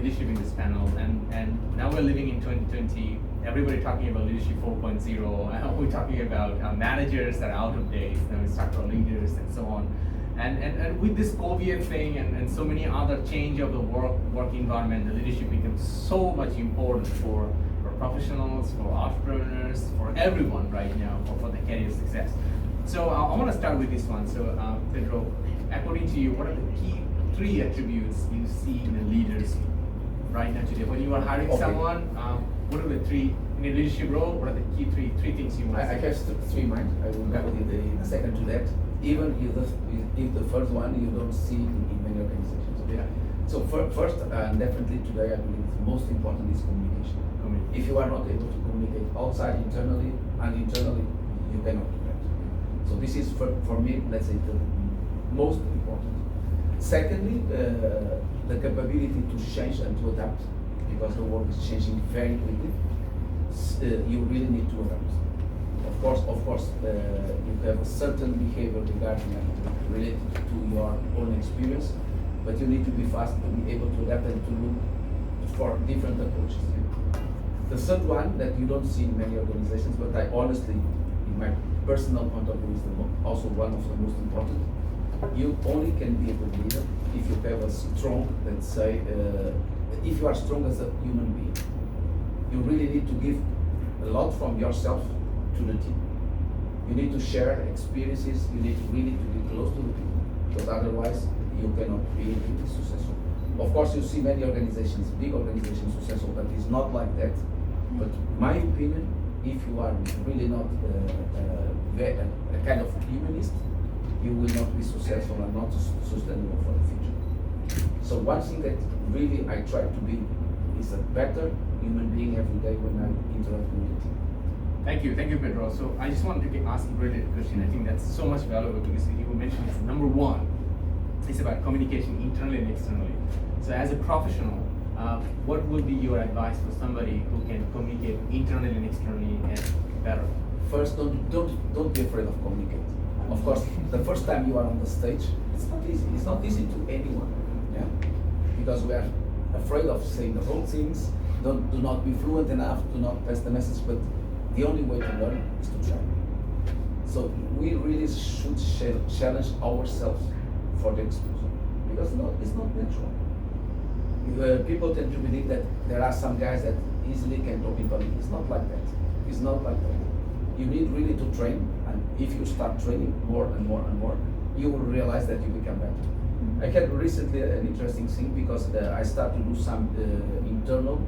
leadership in this panel, and now we're living in 2020. Everybody talking about leadership 4.0. We're talking about managers that are out of date, structural leaders, and so on. And with this COVID thing and so many other change of the work environment, the leadership becomes so much important for professionals, for entrepreneurs, for everyone right now, for the career success. So I want to start with this one. So Pedro, according to you, what are the key 3 attributes you see in the leaders right now today? When you are hiring someone, what are the 3 in a leadership role? What are the key three things you want to I have 3 in mind. I will go in a second to that. Even if the first one you don't see in many organizations. Yeah. So first, definitely today, I believe the most important is communication. If you are not able to communicate outside, internally, and internally, you cannot do that. So this is for me, let's say, the most important. Secondly, the capability to change and to adapt, because the world is changing very quickly. You really need to adapt. Of course, you have a certain behavior regarding and related to your own experience, but you need to be fast to be able to adapt and to look for different approaches. The third one that you don't see in many organizations, but I honestly, in my personal point of view, is also one of the most important. You only can be a good leader if you have a strong, let's say, if you are strong as a human being. You really need to give a lot from yourself to the team. You need to share experiences, you need really to be close to the people, because otherwise you cannot be really successful. Of course, you see many organizations, big organizations successful, that is not like that. But my opinion, if you are really not a kind of humanist, you will not be successful and not sustainable for the future. So one thing that really I try to be is a better human being every day when I interact with the team. Thank you, Pedro. So I just wanted to ask a related question. I think that's so much valuable because you mentioned it's number 1. It's about communication internally and externally. So as a professional, what would be your advice for somebody who can communicate internally and externally and better? First, don't be afraid of communicating. Of course, the first time you are on the stage, it's not easy. It's not easy to anyone, yeah, because we are afraid of saying the wrong things. Do not be fluent enough. Do not pass the message. But the only way to learn is to try. So we really should challenge ourselves for the exposure, because it's not natural. People tend to believe that there are some guys that easily can talk in public. It's not like that. It's not like that. You need really to train, and if you start training more and more and more, you will realize that you become better. I had recently an interesting thing because I started to do some internal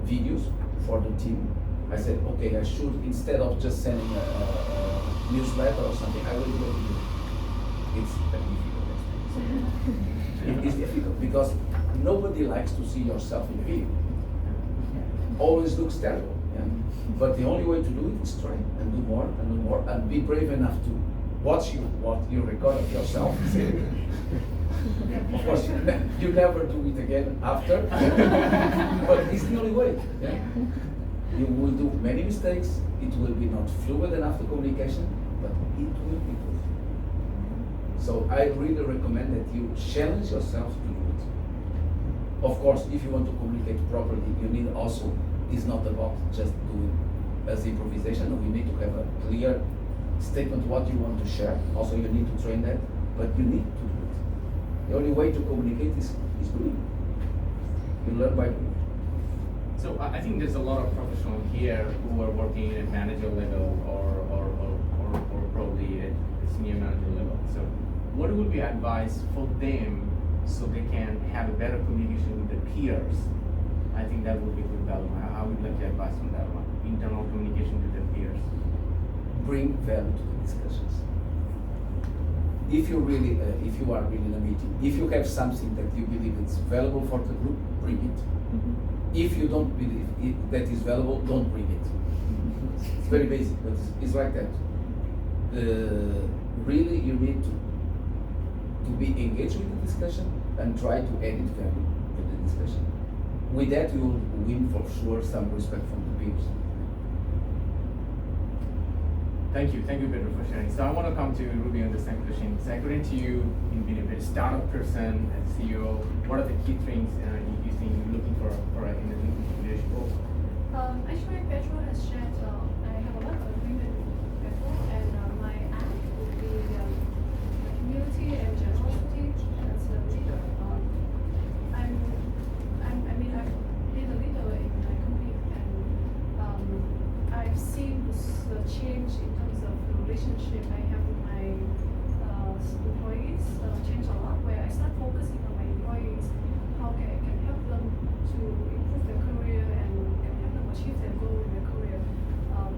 videos for the team. I said, okay, I should, instead of just sending a newsletter or something, I will do a video. It's a difficult experience. It is difficult because nobody likes to see yourself in a video. Always looks terrible. Yeah? But the only way to do it is try and do more and do more and be brave enough to watch what you record of yourself. Of course, you never do it again after, but it's the only way. Yeah? You will do many mistakes. It will be not fluid enough the communication, but it will be good. So I really recommend that you challenge yourself to do it. Of course, if you want to communicate properly, you need also, it's not about just doing as improvisation. You need to have a clear statement what you want to share. Also, you need to train that, but you need to do it. The only way to communicate is doing. You learn by doing. So I think there's a lot of professionals here who are working at manager level or probably at senior manager level. So what would be advice for them so they can have a better communication with their peers? I think that would be good value. How would you like to advise on that one? Internal communication with their peers. Bring value to the discussions. If you are really in a meeting, if you have something that you believe is valuable for the group, bring it. Mm-hmm. If you don't believe that is valuable, don't bring it. It's very basic, but it's like that. Really, you need to be engaged with the discussion and try to add value to the discussion. With that, you will win for sure some respect from the peers. Thank you, Pedro, for sharing. So I want to come to Ruby on the same question. So according to you, in being a startup person and CEO, what are the key things you think you're looking for the change in terms of the relationship I have with my employees changed a lot, where I start focusing on my employees, how I can help them to improve their career and can help them achieve their goal in their career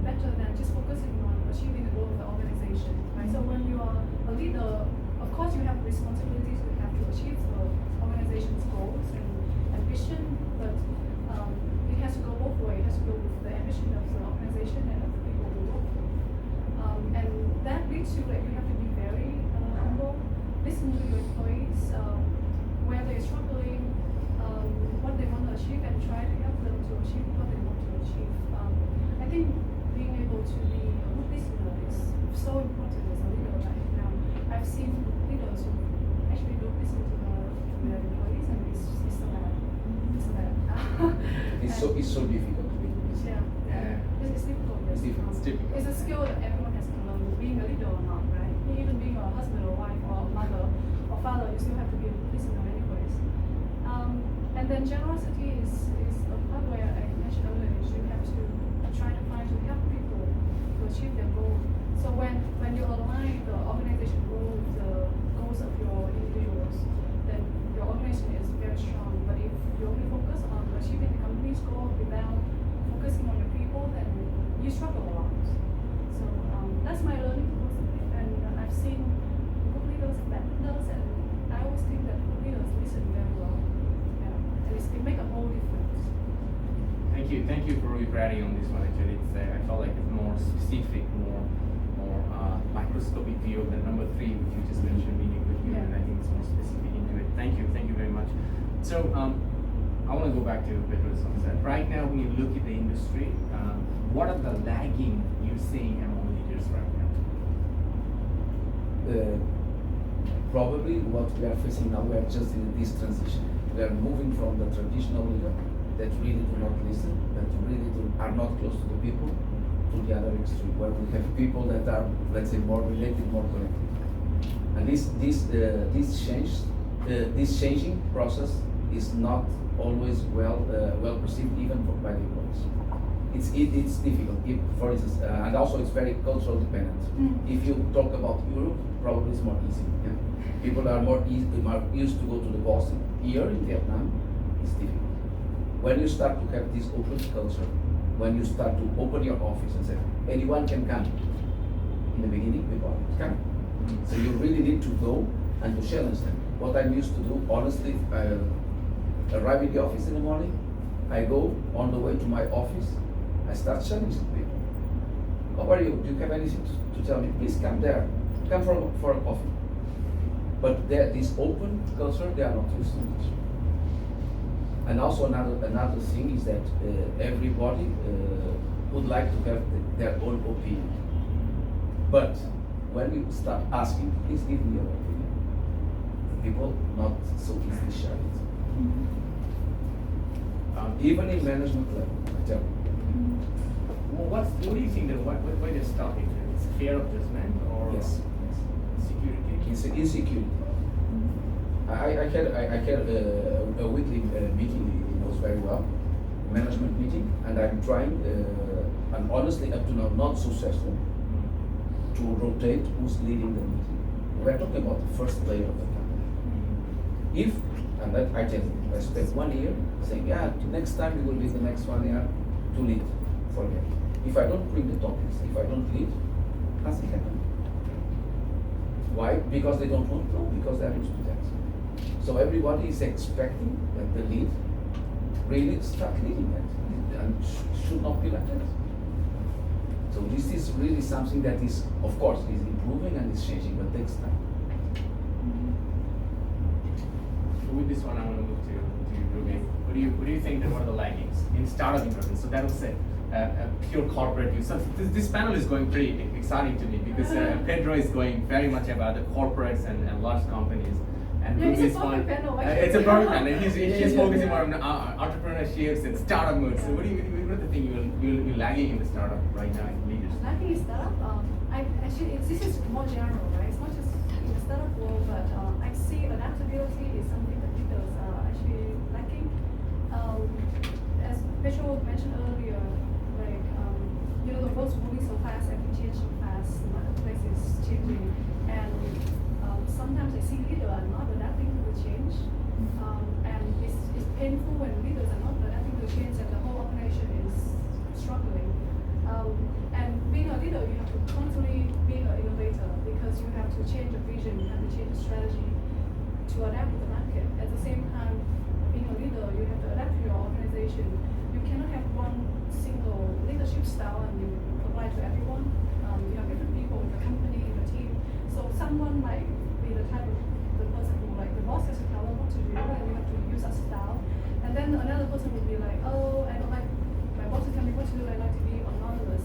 better than just focusing on achieving the goal of the organization. Right? So when you are a leader, of course you have responsibilities, you have to achieve the organization's goals and ambition, but it has to go both ways. It has to go with the ambition of the organization and of the people who work for. And that leads to like you have to be very humble, listen to your employees, where they're struggling, what they want to achieve, and try to help them to achieve what they want to achieve. I think being able to be a good listener is so important as a leader right now. I've seen leaders who actually don't listen to their employees, and it's so bad. It's so bad. It's so difficult to be this. Yeah. It's difficult. It's difficult. It's a skill that everyone has to learn, being a leader or not, right? Even being a husband or wife or mother or father, you still have to be a listener anyways. And then generosity is a part where I mentioned earlier, is you have to try to find to help people to achieve their goal. So when you align the organization goal with the goals of your individuals, then your organization is very strong. But if you only focus on achieving the company's goal without focusing on your people, then you struggle a lot. So that's my learning philosophy, and I've seen good leaders and bad leaders, and I always think that good leaders listen very well. Yeah, and it makes a whole difference. Thank you for repairing on this one. Actually, it's I felt like it's more specific, more microscopic view of the number 3, which you just mentioned, being a good human. I think it's more specific into it. Thank you very much. So I want to go back to Parvez on that. Right now, when you look at the industry, what are the lagging you're seeing among leaders right now? Probably what we are facing now, we are just in this transition. We are moving from the traditional leader that really do not listen, that really are not close to the people, to the other extreme, where we have people that are, let's say, more related, more connected. And this changing process is not always well perceived even by the employees. It's difficult. For instance, and also it's very cultural dependent. If you talk about Europe, probably it's more easy. Yeah? People are more used to go to the boss. Here in Vietnam, it's difficult. When you start to have this open culture, when you start to open your office and say anyone can come, in the beginning people come. So you really need to go and to challenge them. What I'm used to do, honestly, I arrive in the office in the morning, I go on the way to my office, I start challenging people. How are you? Do you have anything to tell me? Please come there. Come for a coffee. But this open culture, they are not used to it. And also another thing is that everybody would like to have their own opinion. But when you start asking, please give me your opinion, people not so easily share it. Even in management level, I tell you. Well, what do you think that why they're stopping? It's fear of judgment or Yes. security? Insecurity. I had a weekly meeting, he knows very well, management meeting, and I'm trying, and honestly up to now not successful, to rotate who's leading the meeting. We're talking about the first layer of the company. If, and that I tell you, I spent 1 year saying, next time we will be the next 1 year to lead, forget. If I don't bring the topics, if I don't lead, nothing happens. Why? Because they don't want to, because they're used to that. So everybody is expecting that the lead really start leading that, and should not be like that. So this is really something that is, of course, is improving and is changing, but takes time. With this one, I want to move to Ruby. What do you think that what are the laggings in startup environment? So that was a pure corporate use. So this panel is going pretty exciting to me because Pedro is going very much about the corporates and large companies. And it's a perfect panel. It's a perfect panel. He's focusing more on entrepreneurships and startup modes. So what are the things you're lagging in the startup right now in leaders? Lagging in startup, this is more general, right? It's not just in the startup world, but I see adaptability is something that leaders are actually lacking. As Pedro mentioned earlier, like the world's moving so fast, everything changes so fast, the marketplace is changing, and sometimes I see leaders are not adapting to the change, and it's painful when leaders are not adapting to change and the whole organization is struggling. And being a leader, you have to constantly be an innovator because you have to change the vision, you have to change the strategy to adapt to the market. At the same time, being a leader, you have to adapt to your organization. You cannot have one single leadership style and you apply to everyone. You have different people in the company, in the team. So someone might be the type of the person who like the boss has to tell them what to do and you have to use that style. And then another person would be like, oh, I don't like my boss to tell me what to do, I like to be anonymous.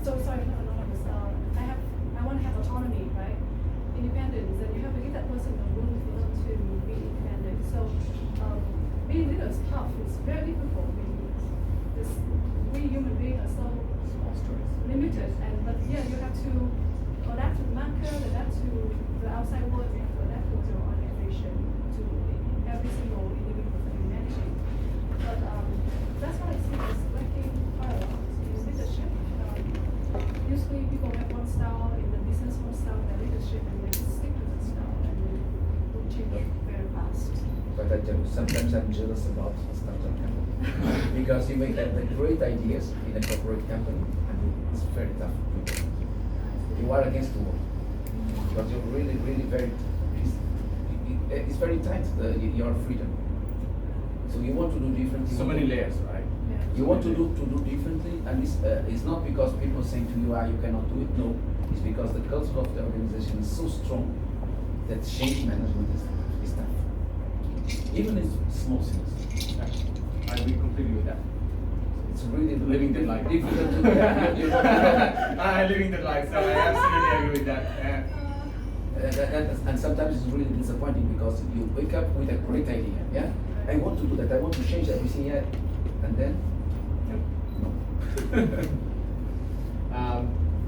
Sorry, not anonymous. I want to have autonomy, right? Independence, and you have to give that person the room for them to be independent. So being leader is tough. It's very difficult. We human beings are so limited, but yeah, you have to adapt to the market, adapt to the outside world, you have to adapt to your organization, to every single individual that you're managing. But that's what I see is lacking quite a lot in leadership. Usually people have one style in the business, one style in the leadership, and they just stick to that style and they don't change very fast. But I tell you, sometimes I'm jealous about a startup company because you may have the great ideas in a corporate company and it's very tough. You are against the wall because you're really, really it's very tight, your freedom. So you want to do differently. So many layers, right? You want to do differently, and it's not because people are saying to you, you cannot do it. No, it's because the culture of the organization is so strong that change management is tough. Even in small things. I agree completely with that. It's really Living the life. difficult to I'm living the life, so I absolutely agree with that. and sometimes it's really disappointing because you wake up with a great idea. Yeah, I want to do that. I want to change everything. Yeah, and then.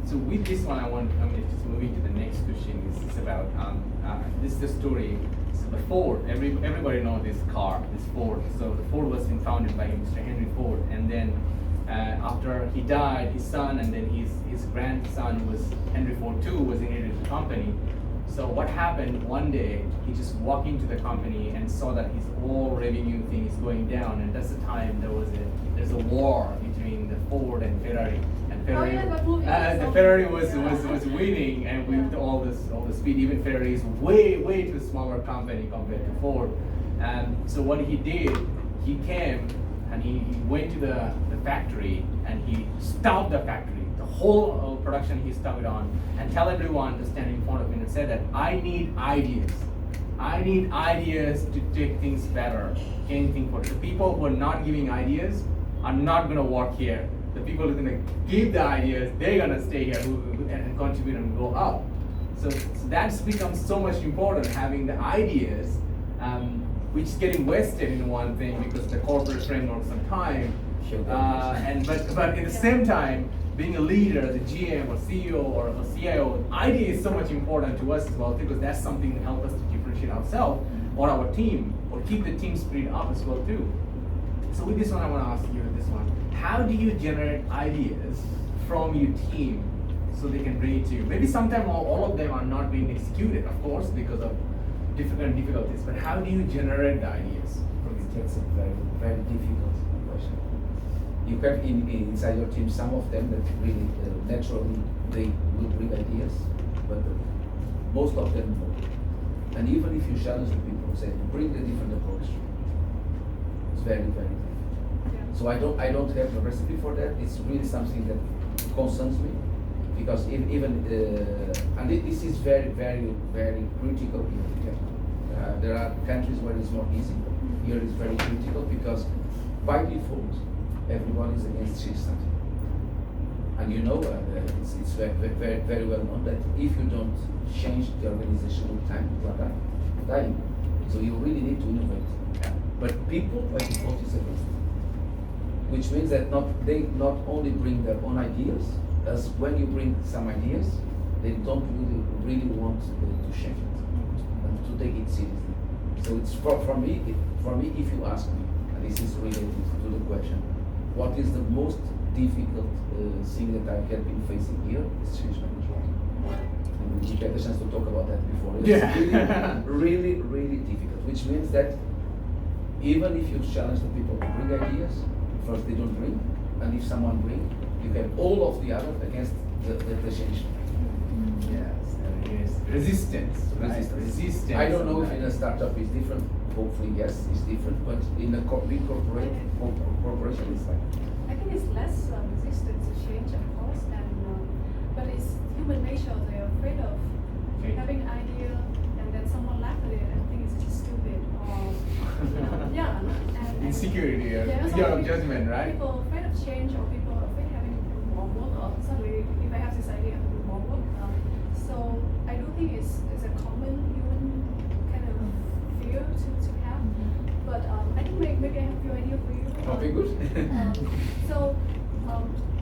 So with this one, I'm just moving to the next question. This is about this is the story. So the Ford, everybody knows this car, this Ford. So the Ford was founded by Mr. Henry Ford, and then after he died, his son and then his grandson was Henry Ford too was inherited the company. So what happened one day, he just walked into the company and saw that his whole revenue thing is going down, and that's the time there's a war between the Ford and Ferrari. And Ferrari, the Ferrari was winning, and with all the speed, even Ferrari is way too smaller company compared to Ford. So what he did, he came and he went to the factory and he stopped the factory. The whole production he stopped it on and tell everyone to stand in front of him and say that I need ideas. I need ideas to take things better. Anything for it. The people who are not giving ideas are not going to work here. The people who are going to give the ideas, they're going to stay here and contribute and go up. So that's become so much important, having the ideas, which is getting wasted in one thing because the corporate framework sometimes. But at the same time, being a leader, as a GM or CEO or a CIO, idea is so much important to us as well because that's something that helps us to differentiate ourselves or our team or keep the team spirit up as well too. So with this one, I want to ask you this one. How do you generate ideas from your team so they can bring it to you? Maybe sometimes all of them are not being executed, of course, because of different difficulties, but how do you generate the ideas from your team? That's a very, very difficult question. You have inside your team some of them that really naturally they will bring ideas, but most of them don't. And even if you challenge the people, say bring a different approach, it's very, very difficult. Yeah. So I don't have a recipe for that. It's really something that concerns me because even and this is very, very, very critical here. There are countries where it's more easy. Here it's very critical because by default everyone is against change something. And you know, it's very, very, very well known that if you don't change the organization with time, you are dying. So you really need to innovate. But people by default is against it. Which means that they not only bring their own ideas, as when you bring some ideas, they don't really want to change it and to take it seriously. So it's for me, if you ask me, and this is related to the question, what is the most difficult thing that I have been facing here is change management. And we had a chance to talk about that before. It's really difficult, which means that even if you challenge the people to bring ideas, first they don't bring, and if someone brings, you have all of the other against the change. Yes, there is resistance. Right? Resistance. I don't know if in a startup is different. Hopefully, yes, it's different. But in a big corporation, it's like. I think it's less resistance to change, of course, and but it's human nature. They're afraid of having an idea, and then someone laughs at it and thinks it's just stupid, or yeah, and insecurity, yeah, fear of judgment, right? People afraid of change, or people are afraid of having to do more work, or suddenly if I have this idea, I have to do more work. So I do think it's a common human kind of fear to have, but I think maybe I have a few ideas for you. Okay, good.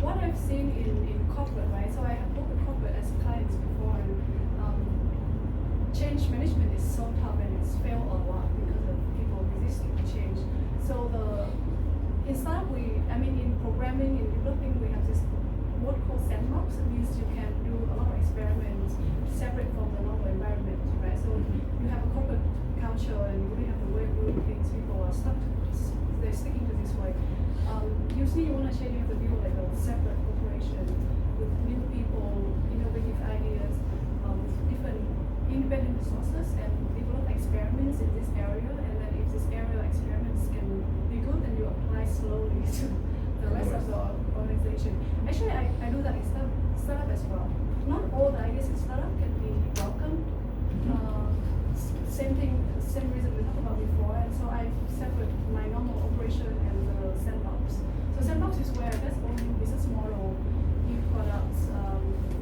What I've seen in corporate, right? So I have worked with corporate as clients before, and change management is so tough and it's failed a lot because of people resisting to change. So in programming, in developing, we have this what called Sandbox. It means you can do a lot of experiments separate from the normal environment, right? So you have a corporate culture and you really have the way of doing things. People are they're sticking to this way. Usually you want to change, you have to build like a separate corporation with new people, innovative ideas, with different independent resources, and develop experiments in this area. And then if this area experiments can be good, then you apply slowly to the rest of the organization. Actually, I do that in startup as well. Not all the ideas in startup can be welcome. Same reason we talked about before, and so I separate my normal operation and the Sandbox. So Sandbox is where there's all new business model, new products,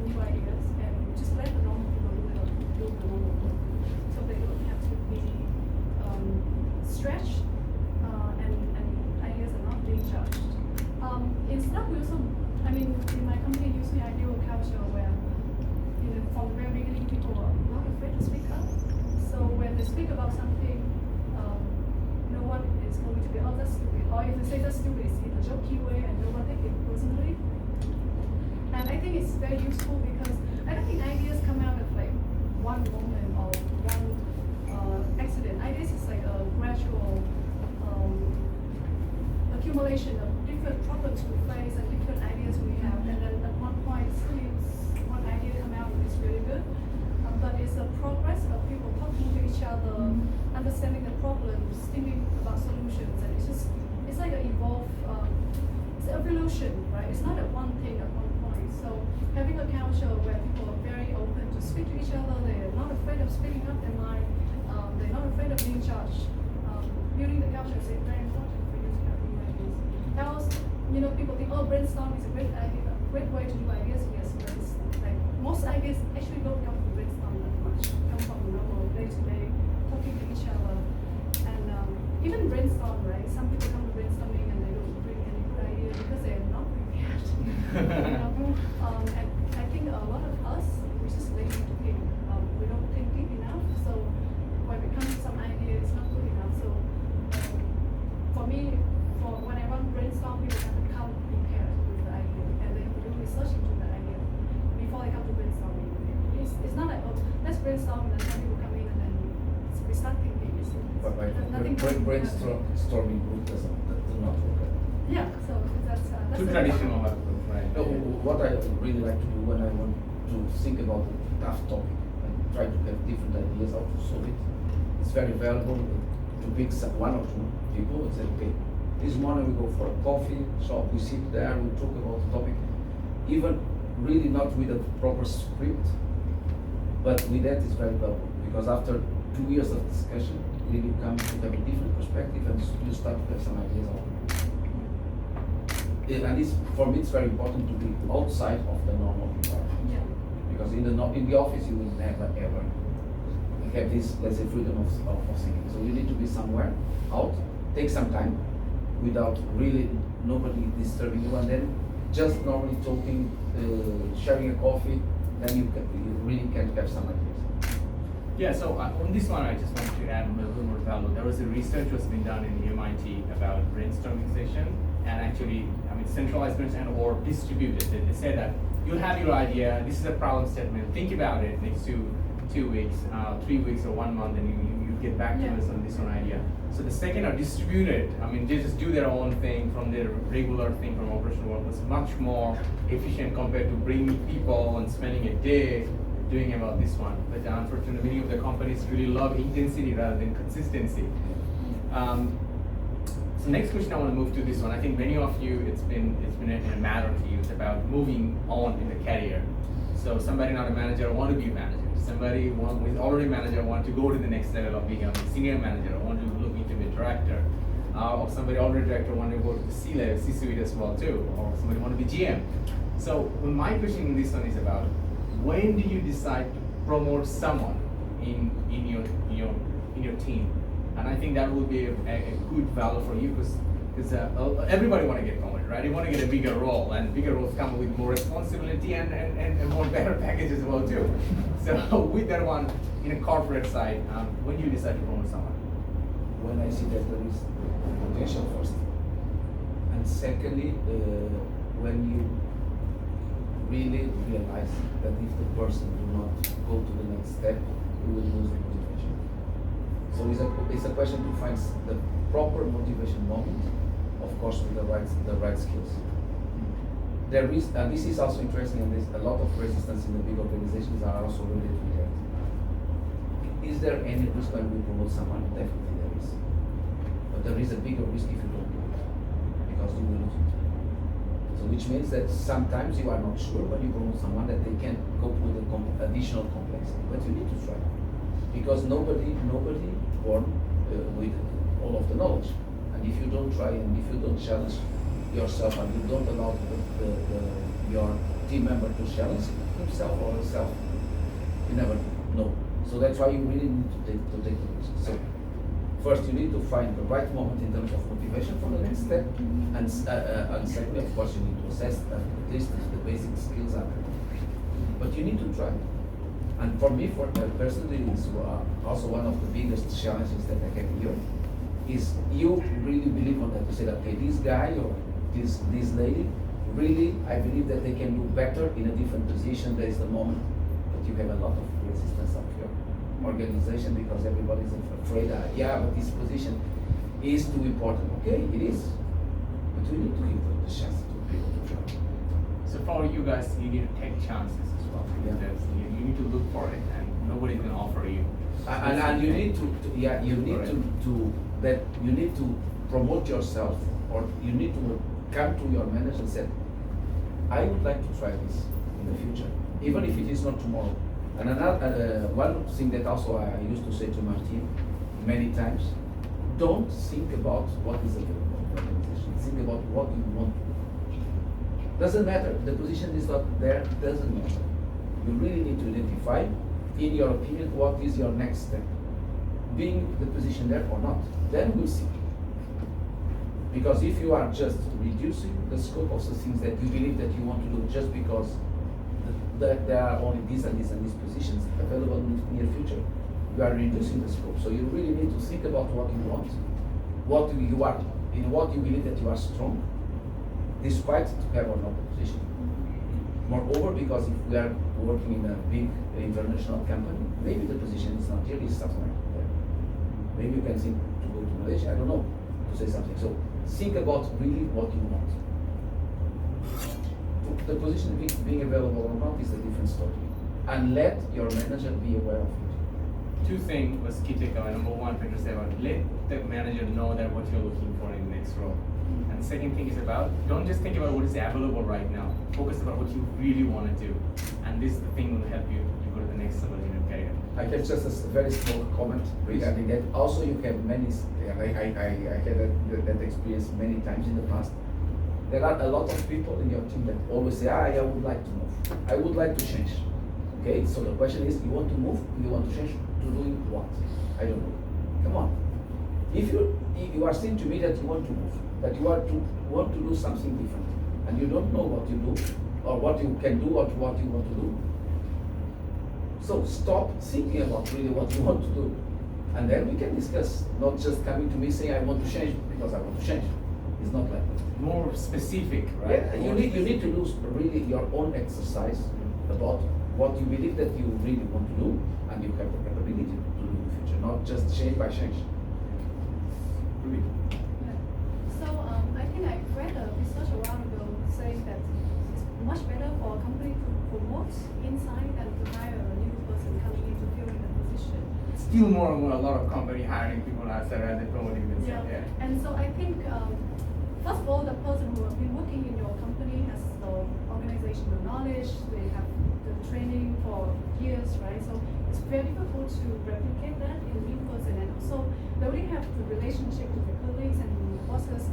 new ideas, and just let the normal people do the normal work. So they don't have to be stretched, and ideas are not being judged. In startup, we also, in my company, usually I do a culture where, from the very beginning, people are not afraid to speak up. So when they speak about something, no one is going to be, oh, that's stupid. Or if they say that's stupid, it's in a jokey way and no one take it personally. And I think it's very useful because I don't think ideas come out of like one moment or one accident. Ideas is like a gradual accumulation of different problems we face and different ideas we have. And then at one point, one idea come out and it's really good. But it's a progress of people talking to each other, understanding the problems, thinking about solutions, and it's like an it's an evolution, right? It's not at one thing at one point. So having a culture where people are very open to speak to each other, they're not afraid of speaking up their mind, they're not afraid of being judged. Building the culture is very important for you to have new ideas. Else, people think, oh, brainstorm is a great idea, a great way to do ideas. Yes, but it's like most ideas actually don't come from brainstorm that much. Come from normal day-to-day talking to each other, and even brainstorm, right? Some people come to brainstorming and they don't bring any good idea because they are not prepared. And I think a lot of us, we're just lazy to think. We don't think deep enough, so when it comes to some idea, it's not good enough. So for me, when I run brainstorm, people have to come prepared with the idea, and they have to do research into the idea before they come to brainstorming. It's not like, oh, let's brainstorm and then some people come in and then we start thinking. But brainstorming group does not work. Yeah, so that's too traditional approach, right? No, what I really like to do when I want to think about a tough topic and try to have different ideas how to solve it, it's very valuable to pick one or two people and say, okay, this morning we go for a coffee shop, we sit there, we talk about the topic, even really not with a proper script, but with that it's very valuable because after 2 years of discussion, really you come to have a different perspective and you start to have some ideas on it. And for me, it's very important to be outside of the normal environment. Yeah. Because in the office, you will never ever have this, let's say, freedom of thinking. So you need to be somewhere out, take some time, without really nobody disturbing you, and then just normally talking, sharing a coffee, then you really can have some ideas. Yeah, so on this one, I just want to add a little more value. There was a research was being done in MIT about brainstorming session, actually, centralized and or distributed. They say that you'll have your idea, this is a problem statement, think about it next 2 weeks, 3 weeks, or 1 month, and you get back to us on this one idea. So the second are distributed. They just do their own thing from their regular thing from operational work. It's much more efficient compared to bringing people and spending a day doing about this one. But unfortunately, many of the companies really love intensity rather than consistency. So next question, I want to move to this one. I think many of you, it's been a matter to you. It's about moving on in the career. So somebody not a manager want to be a manager. Somebody who is already a manager want to go to the next level of being a senior manager, want to look into be a director. Or somebody already director want to go to the C-level, C-suite as well too. Or somebody want to be GM. So my question in this one is about, when do you decide to promote someone in your team? And I think that will be a good value for you because everybody want to get promoted, right? You want to get a bigger role, and bigger roles come with more responsibility and more better package as well too. So with that one, in a corporate side, when do you decide to promote someone? When I see that there is potential first, and secondly, when you really realize that if the person do not go to the next step, you will lose the motivation. So it's a question to find the proper motivation moment, of course with the right skills. There is, and this is also interesting, and there's a lot of resistance in the big organizations are also related to that. Is there any risk when we promote someone? Definitely there is. But there is a bigger risk if you don't do it, because you will lose it. So which means that sometimes you are not sure when you promote someone that they can cope with the additional complexity, but you need to try. Because nobody born with all of the knowledge, and if you don't try and if you don't challenge yourself and you don't allow your team member to challenge himself or herself, you never know. So that's why you really need to take the risk. So first you need to find the right moment in terms of motivation for the next step, and secondly, of course, you need to assess that at least the basic skills are there. But you need to try. And for me, personally, it's also one of the biggest challenges that I have here, is you really believe on that. You say that, okay, this guy or this lady, really, I believe that they can do better in a different position. There is the moment that you have a lot of resistance of your organization because everybody is afraid that, yeah, but this position is too important. Okay, it is, but we need to give them the chance to be able to try. So for you guys, you need to take chances as well. Yeah. You need to look for it, and nobody's going to offer you. And you need you need to promote yourself, or you need to come to your manager and say, I would like to try this in the future, even if it is not tomorrow. And another one thing that also I used to say to my team many times, don't think about what is available in the organization. Think about what you want to do. Doesn't matter. The position is not there. Doesn't matter. You really need to identify, in your opinion, what is your next step. Being the position there or not, then we'll see. Because if you are just reducing the scope of the things that you believe that you want to do just because there are only these and these and these positions available in the near future, you are reducing the scope. So you really need to think about what you want, what you are, in what you believe that you are strong, despite to have or not a position. Moreover, because if we are working in a big international company, maybe the position is not here, it's somewhere there. Maybe you can think to go to Malaysia, I don't know, to say something. So think about really what you want. The position being available or not is a different story. And let your manager be aware of it. Two things was key takeaway. Number one, Peter said about let the manager know that what you're looking for in the next role. And the second thing is about, don't just think about what is available right now. Focus about what you really want to do. And this thing will help you to go to the next level in your career. I have just a very small comment regarding that. Also, you have many, I had that experience many times in the past. There are a lot of people in your team that always say, I would like to move. I would like to change. Okay, so the question is, you want to move? You want to change to doing what? I don't know. Come on. If you are saying to me that you want to move, that you want to do something different, and you don't know what you do, or what you can do, or what you want to do, so stop thinking about really what you want to do, and then we can discuss. Not just coming to me saying I want to change because I want to change. It's not like that. more specific, right? Yeah, you need to do really your own exercise about what you believe that you really want to do, and you have the capability to do in the future, not just change by change. Really. Yeah. So I think I read a research a while ago saying that it's much better for a company to promote inside than to hire a new person coming in to fill in the position. Still more and more, a lot of company hiring people outside rather than promoting themselves. Yeah. Yeah. And so I think first of all, the person who has been working in your company has the organizational knowledge. They have the training for years, right? So it's very difficult to replicate that in a new person, and also they already have the relationship with the colleagues and bosses.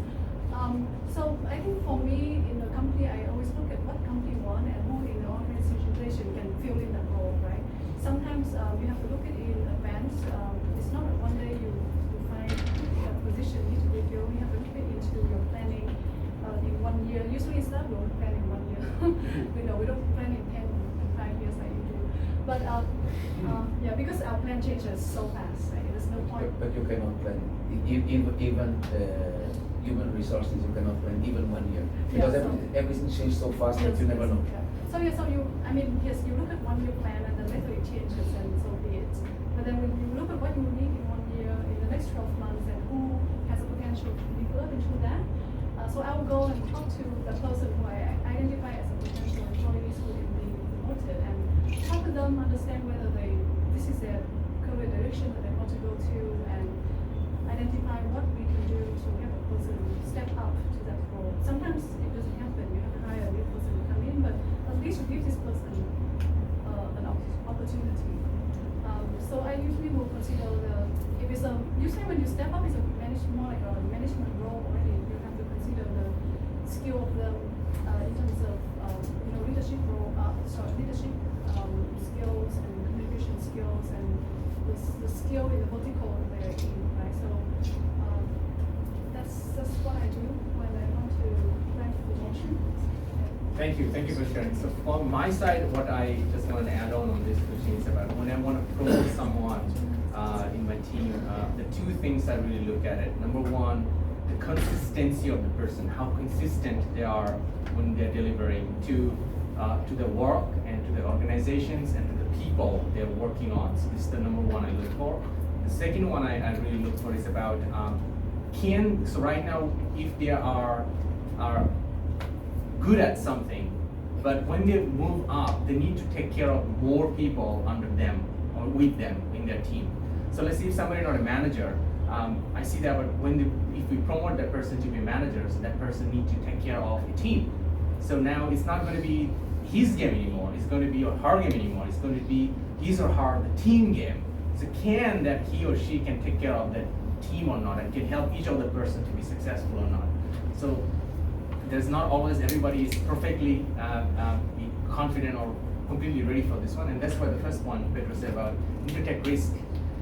So I think for me in the company, I always look at what company want and who in the organization can fill in that role, right? Sometimes you have to look at it in advance. It's not that one day you find a position needs to be filled. You have to look at into your planning in 1 year. Usually it's not we only plan in 1 year. we don't plan in 10 and 5 years like you do. But yeah, because our plan changes so fast, right? There's no point. But you cannot plan even human resources. You cannot plan even 1 year because everything changes so fast that you never know. Yeah. So you, I mean, yes, you look at 1 year plan and then later it changes and so be it. But then when you look at what you need in 1 year, in the next 12 months, and who has the potential to develop into that, so I will go and talk to the person who I identify as a potential employees who can be promoted and talk to them, understand whether this is their career direction that they want to go to, and identify what we can do to help a person step up to that role. Sometimes it doesn't happen. You have to hire a new person to come in, but at least you give this person an opportunity. So I usually will consider if it's usually when you step up, it's more like a management role already. You have to consider the skill of them in terms of leadership role, leadership skills and communication skills and the skill in the vertical they're in, right? So that's what I do when I want to plan for promotion. Thank you for sharing. So from my side, what I just want to add on this question is about when I want to promote someone in my team, the two things I really look at it. Number one, the consistency of the person, how consistent they are when they're delivering to the work and to the organizations and to the people they're working on. So this is the number one I look for. The second one I really look for is about so right now if they are good at something, but when they move up, they need to take care of more people under them or with them in their team. So let's say if somebody not a manager, I see that, but if we promote that person to be managers, that person needs to take care of a team. So now it's not going to be his game anymore. It's going to be her game anymore. It's going to be his or her the team game. So can that he or she can take care of that team or not, and can help each other person to be successful or not. So there's not always everybody is perfectly confident or completely ready for this one, and that's why the first one Pedro said about need to take risk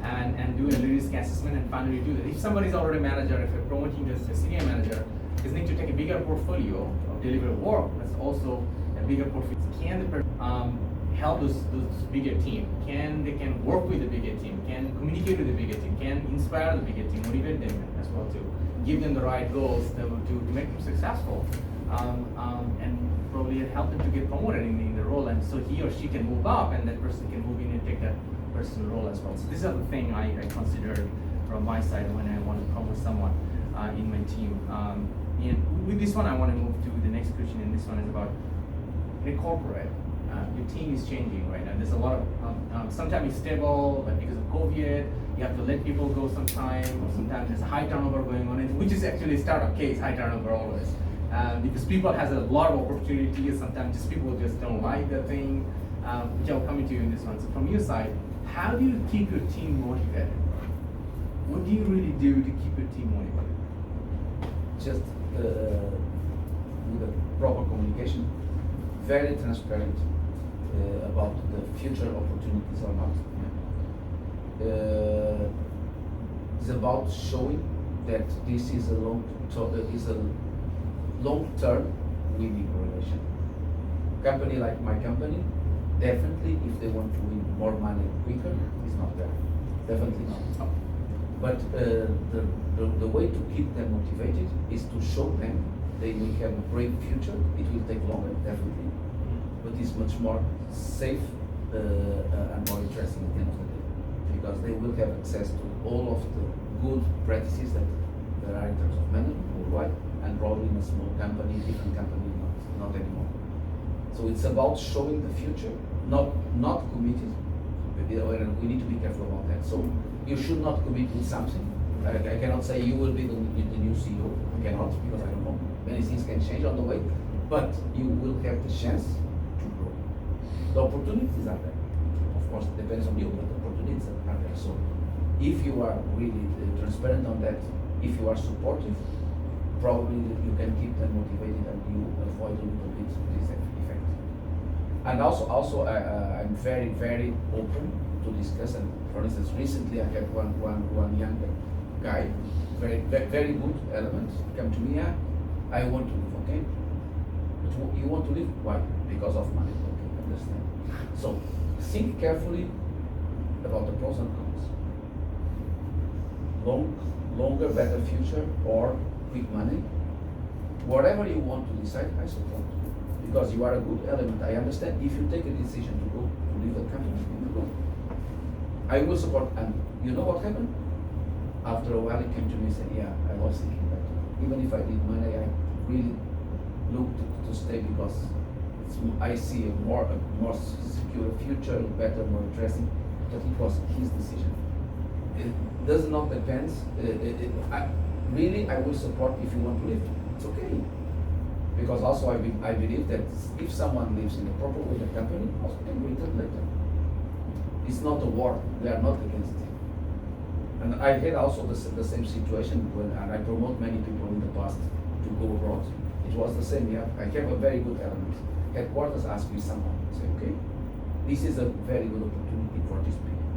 and do a risk assessment and finally do that. If somebody's already a manager, if you're promoting this to a senior manager, they need to take a bigger portfolio of delivery work. That's also a bigger portfolio. Can the person help those bigger team? They can work with the bigger team? Can communicate with the bigger team? Can inspire the bigger team? Motivate them as well to give them the right goals to make them successful, and probably help them to get promoted in the role, and so he or she can move up, and that person can move in and take that person's role as well. So these are the things I consider from my side when I want to promote someone in my team. And with this one, I want to move to the next question, and this one is about in a corporate. Your team is changing right now. There's a lot of, sometimes it's stable, but because of COVID, you have to let people go sometime, or sometimes there's a high turnover going on, which is actually a startup case, high turnover always. Because people has a lot of opportunities, sometimes just people just don't like the thing, which I'll come to you in this one. So from your side, how do you keep your team motivated? What do you really do to keep your team motivated? Just with a proper communication, very transparent about the future opportunities or not. It's about showing that this is a long-term winning relation. Company like my company, definitely if they want to win more money quicker, is not there. Definitely not. But the way to keep them motivated is to show them they will have a great future. It will take longer, definitely, but it's much more safe and more interesting at the end of the day, because they will have access to all of the good practices that there are in terms of management worldwide, and probably in a small company, different company, not anymore. So it's about showing the future, not committed. And we need to be careful about that. So you should not commit with something. I cannot say you will be the new CEO. I cannot, because I don't know. Many things can change on the way, but you will have the chance to grow. The opportunities are there. Of course, it depends on you, but the opportunities are there. So if you are really transparent on that, if you are supportive, probably you can keep them motivated and you avoid a little bit this effect. And also I'm very, very open to discuss. And for instance, recently I had one young guy, very good element, come to me. I want to live, okay? But you want to live? Why? Because of money. Okay, understand. So think carefully about the pros and cons. Longer, better future, or quick money. Whatever you want to decide, I support. Because you are a good element. I understand if you take a decision to go to leave the company, you will go. I will support. And you know what happened? After a while, he came to me and said, "Yeah, I was thinking that even if I need money, I really look to stay because I see a more secure future, better, more interesting." But it was his decision. It does not depend. Really, I will support if you want to live. It's okay. Because also I believe that if someone lives in a proper way, the company also can return later. It's not a war. We are not against it. And I had also the same situation and I promote many people in the past to go abroad. It was the same. Yeah, I have a very good element. Headquarters asked me someone, say, okay, this is a very good opportunity for these people.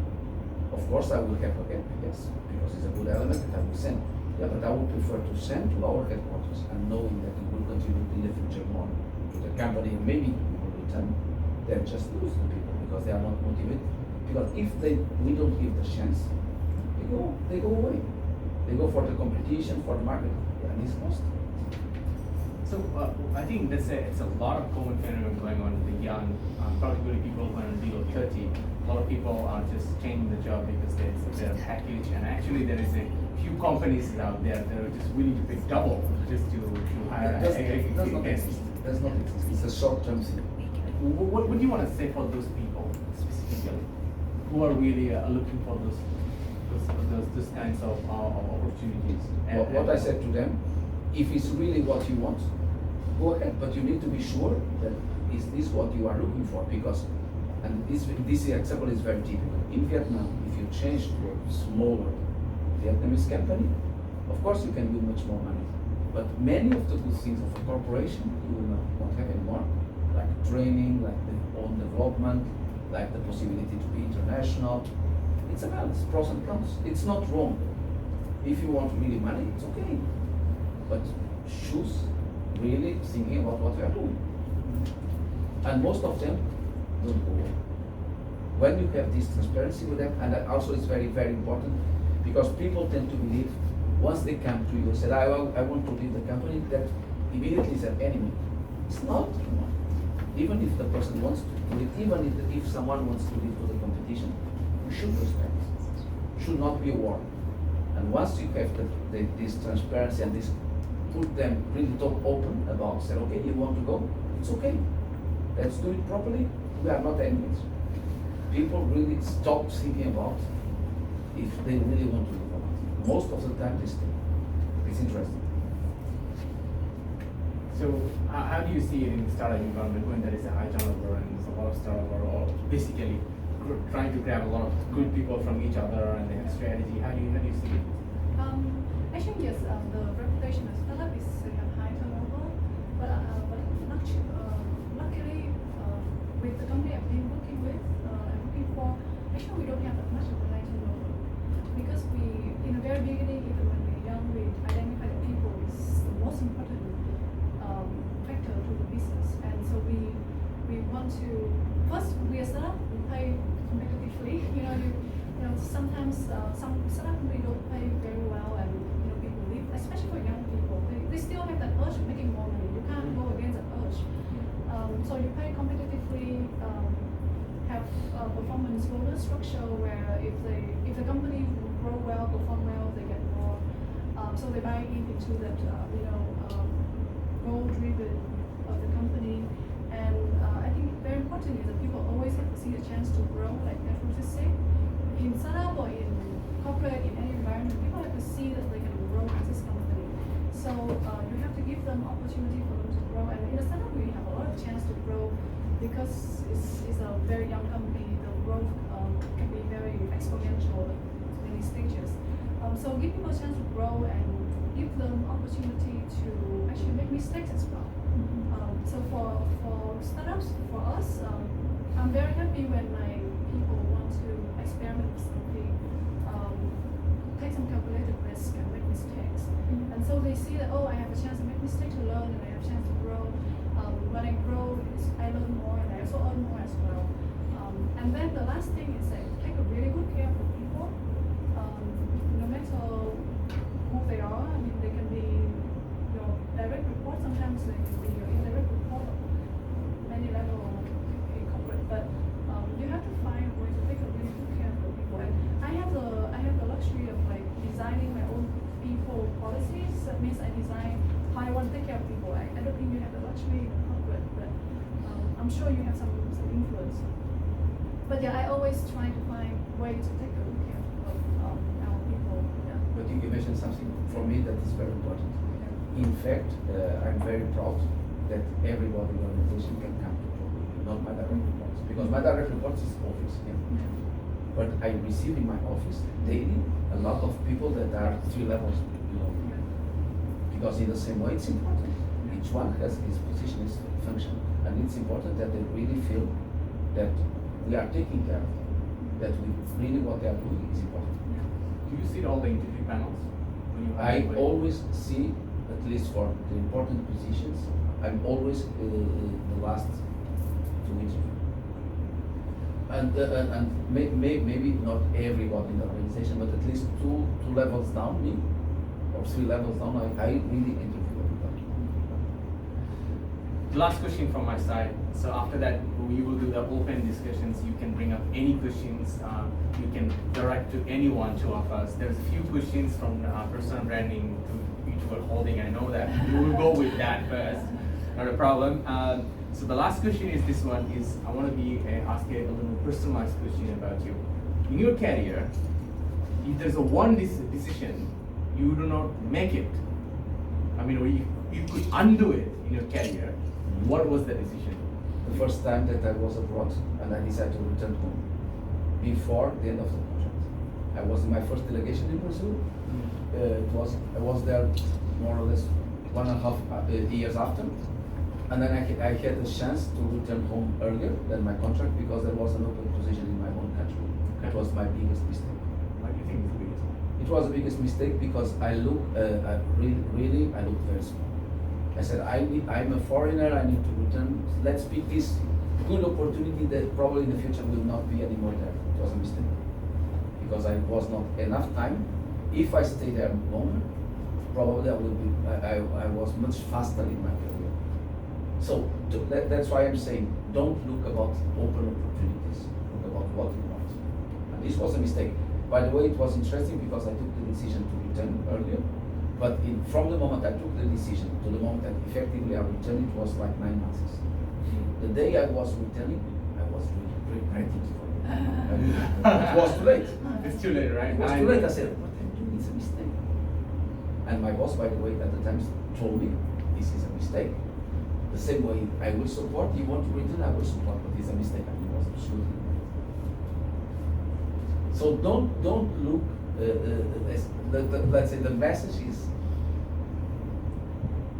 Of course, I will have a gap, yes, because it's a good element that I will send. Yeah, but I would prefer to send to our headquarters and knowing that it will contribute in the future more to the company and maybe we will return, then just lose the people because they are not motivated. Because if we don't give the chance, they go away. They go for the competition, for the market, and it's lost. So I think it's a lot of common phenomenon going on with the young, particularly people who are below 30. A lot of people are just changing the job because it's their package, and actually there is a few companies out there that are just willing to pay double just to hire. Does not exist. Does not exist. It's a short-term thing. What do you want to say for those people specifically who are really looking for those kinds of opportunities? What I said to them, if it's really what you want, go ahead, but you need to be sure that is this what you are looking for, because, and this example is very typical. In Vietnam, if you change to a smaller Vietnamese company, of course you can do much more money. But many of the good things of a corporation you will not have anymore, like training, like the own development, like the possibility to be international. It's a balance, pros and cons. It's not wrong. If you want really money, it's okay. But choose really thinking about what you are doing. And most of them don't go away. When you have this transparency with them, and also it's very, very important, because people tend to believe once they come to you and say, I want to leave the company, that immediately is an enemy. It's not. Even if the person wants to leave, even if someone wants to leave to the competition, you should respect. It should not be a war. And once you have this transparency and this, put them really talk open about, say, okay, you want to go? It's okay. Let's do it properly. We are not enemies. People really stop thinking about if they really want to live or not. Most of the time they stay. It's interesting. So how do you see it in the startup environment when there is a high turnover and there's a lot of turnover, or basically trying to grab a lot of good people from each other and they have strategy? How do you see it? Actually, yes, the reputation of startup is have high turnover, but luckily with the company I've been working with, I'm looking for, actually we don't have that much of a high turnover, because we, in the very beginning, even when we're young, we identify that people is the most important factor to the business, and so we want to, first we are startup, we pay competitively, you know, sometimes some startup company don't pay very well, and people leave, especially for young people. They still performance bonus structure where if the company grow well, perform well, they get more. So they buy into that goal driven of the company. And I think very important is that people always have to see a chance to grow, like Masud said. In startup or in corporate, in any environment, people have to see that they can grow with this company. So you have to give them opportunity for them to grow. And in a startup, we have a lot of chance to grow because it's a very young company. The growth can be very exponential at many stages. So give people a chance to grow and give them opportunity to actually make mistakes as well. So for startups, for us, I'm very happy when my people want to experiment with something, take some calculated risk and make mistakes. And so they see that, oh, I have a chance to make mistakes, to learn, and I have a chance to grow. When I grow, I learn more and I also earn more as well. And then the last thing is like take a really good care of people, no matter who they are. I mean, they can be your direct report, sometimes they can be your indirect report, many level in corporate, but you have to find a way to take a really good care of people. And I have the luxury of like designing my own people policies. That means I design how I want to take care of people. I don't think you have the luxury in corporate, but I'm sure you have some influence. But yeah, I always try to find ways to take good care of our people. Yeah. But you mentioned something for me that is very important. Yeah. In fact, I'm very proud that everybody in the organization can come to talk with me, not my direct reports. Because my direct reports is obvious. Yeah. Yeah. But I receive in my office daily a lot of people that are 3 levels below. Yeah. Because in the same way, it's important. Each one has his position, his function, and it's important that they really feel that we are taking care of them, that we really what they are doing is important. Yeah. Do you see all the interview panels? When you I have always see, at least for the important positions, I'm always the last to interview. And maybe not everybody in the organization, but at least two levels down me, or 3 levels down, I really interview everybody. Last question from my side. So after that, we will do the open discussions. You can bring up any questions. You can direct to any one of us. There's a few questions from personal branding to which we're holding. I know that we will go with that first. Not a problem. So the last question is this one. Is I want to be ask a little personalized question about you. In your career, if there's a one decision you do not make it, I mean, you could undo it in your career. What was the decision? The first time that I was abroad and I decided to return home before the end of the contract. I was in my first delegation in Brazil. I was there more or less 1.5 years after, and then I had a chance to return home earlier than my contract because there was an open position in my own country. That was my biggest mistake. What do you think is the biggest? It was the biggest mistake because I look really I look very small. I said I'm a foreigner. I need to return. Let's pick this good opportunity that probably in the future will not be anymore there. It was a mistake because I was not enough time. If I stay there longer, probably I will be. I was much faster in my career. So that's why I'm saying don't look about open opportunities. Look about what you want. And this was a mistake. By the way, it was interesting because I took the decision to return earlier. But from the moment I took the decision to the moment that effectively I returned, it was like 9 months. The day I was returning, I was really regretting for it. It was too late. It's too late, right? It was too late. I said, what I'm doing is a mistake. And my boss, by the way, at the time told me, this is a mistake. The same way I will support, you want to return, I will support, but it's a mistake. And it was absolutely right. So don't look, let's say the message is,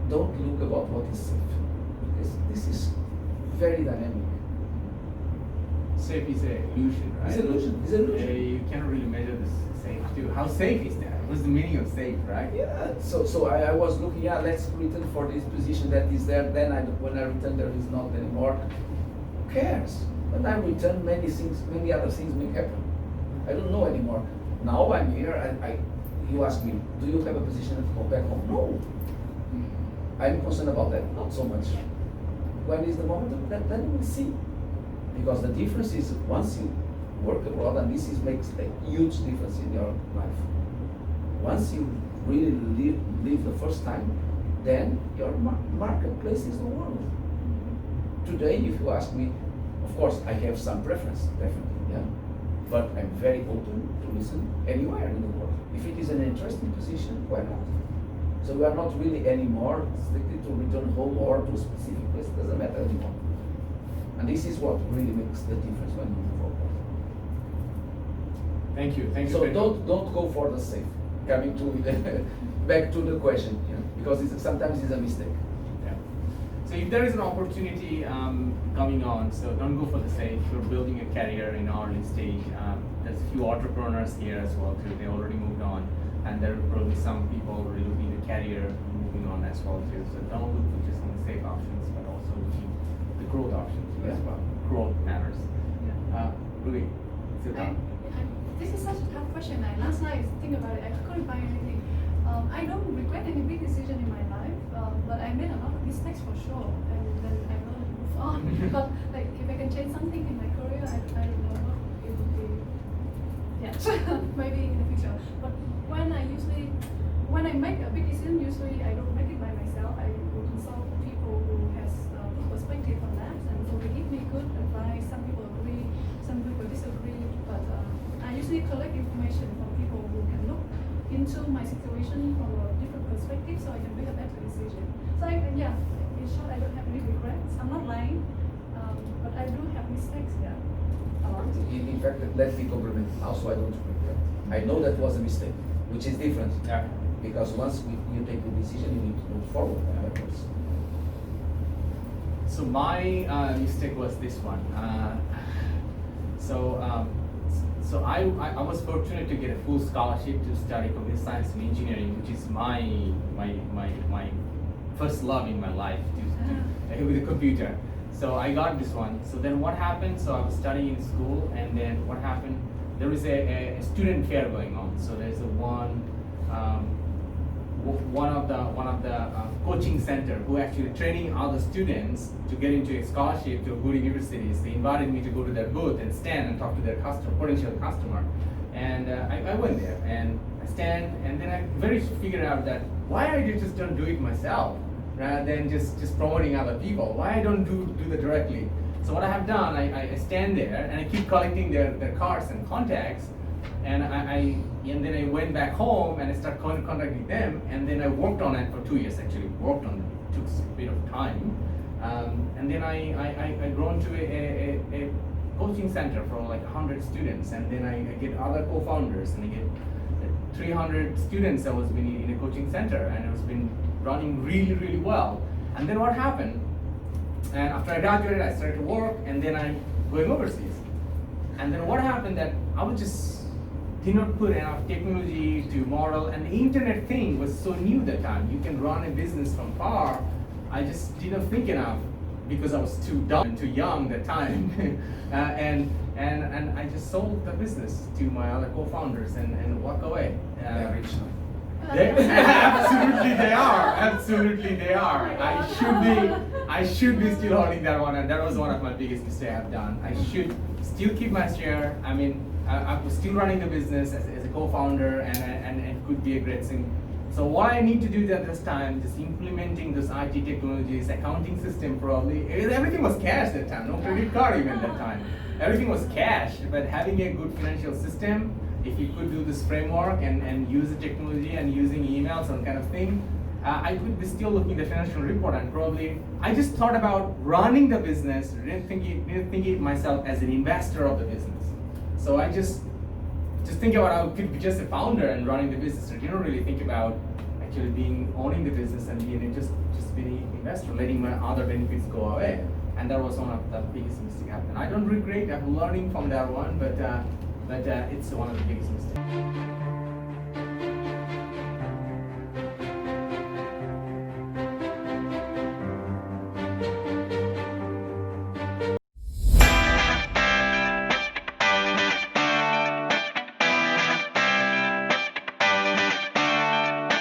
don't look about what is safe, because this is very dynamic. Safe is an illusion, right? It's an illusion. It's an illusion. You cannot really measure this safe too. How safe is that? What's the meaning of safe, right? Yeah. So I was looking. Yeah, let's return for this position that is there. Then when I return, there is not anymore. Who cares? When I return, many other things may happen. I don't know anymore. Now I'm here. You ask me, do you have a position to go back home? No. I'm concerned about that. Not so much. When is the moment? Then we'll see. Because the difference is once you work abroad, and this makes a huge difference in your life. Once you really live the first time, then your marketplace is the world. Today, if you ask me, of course, I have some preference, definitely, yeah. But I'm very open to listen anywhere in the world. If it is an interesting position, why not? So we are not really anymore strictly to return home or to a specific place. It doesn't matter anymore. And this is what really makes the difference when you move forward. Thank you. Thank you. So don't go for the safe. Coming to back to the question, yeah, because sometimes it's a mistake. Yeah. So if there is an opportunity coming on, so don't go for the safe. You're building a career in early stage. There's a few entrepreneurs here as well too. They already moved on, and there are probably some people already looking at career moving on as well too. So don't look for just on the safe options, but also looking the growth options as well. Growth matters. Yeah. Really, it's your time. This is such a tough question. Last night, think about it. I couldn't find anything. I don't regret any big decision in my life, but I made a lot of mistakes for sure, and then I will move on. But like, if I can change something in my career, I don't know what it would be. Yeah, maybe in the future. But when I make a big decision, usually I don't make it by myself. I will consult people who has good perspective on that, and so they give me good advice. Some people agree, some people disagree, but I usually collect information from people who can look into my situation from a different perspective, so I can make a better decision. So yeah, in short, I don't have any regrets. I'm not lying, but I do have mistakes. Yeah, a lot. In fact, let me compliment. Also, I don't regret. I know that was a mistake, which is different. Yeah. Because once you take the decision, you need to move forward backwards. So my mistake was this one. So I was fortunate to get a full scholarship to study computer science and engineering, which is my first love in my life with the computer. So I got this one. So then what happened? So I was studying in school, and then what happened? There is a student fair going on. So there's one of the coaching center who actually training other students to get into a scholarship to good universities. They invited me to go to their booth and stand and talk to their potential customer. And I went there and I stand, and then I very figured out that why I just don't do it myself rather than just promoting other people. Why I don't do that directly. So what I have done, I stand there and I keep collecting their cards and contacts. And then I went back home and I started contacting them, and then I worked on it for 2 years. Actually, worked on it. It took a bit of time, and then I grown to a coaching center for like 100 students, and then I get other co-founders, and I get 300 students. I was been in a coaching center, and it was been running really well. And then what happened? And after I graduated, I started to work, and then I'm going overseas. And then what happened that I was just did not put enough technology to model, and the internet thing was so new that time. You can run a business from far. I just didn't think enough because I was too dumb and too young that time, and I just sold the business to my other co-founders and walk away. They're rich now. Absolutely they are. Absolutely they are. I should be still holding that one, and that was one of my biggest mistakes I've done. I should still keep my share. I mean, I was still running the business as a co-founder, and could be a great thing. So what I need to do at this time is implementing those IT technologies, accounting system probably. Everything was cash that time, no credit card even that time. Everything was cash, but having a good financial system, if you could do this framework and use the technology and using email, some kind of thing, I could be still looking at the financial report, and probably I just thought about running the business, didn't think it myself as an investor of the business. So I just think about how I could be just a founder and running the business. You don't really think about actually owning the business and being just being an investor, letting my other benefits go away. And that was one of the biggest mistakes happened. I don't regret. I'm learning from that one, but it's one of the biggest mistakes.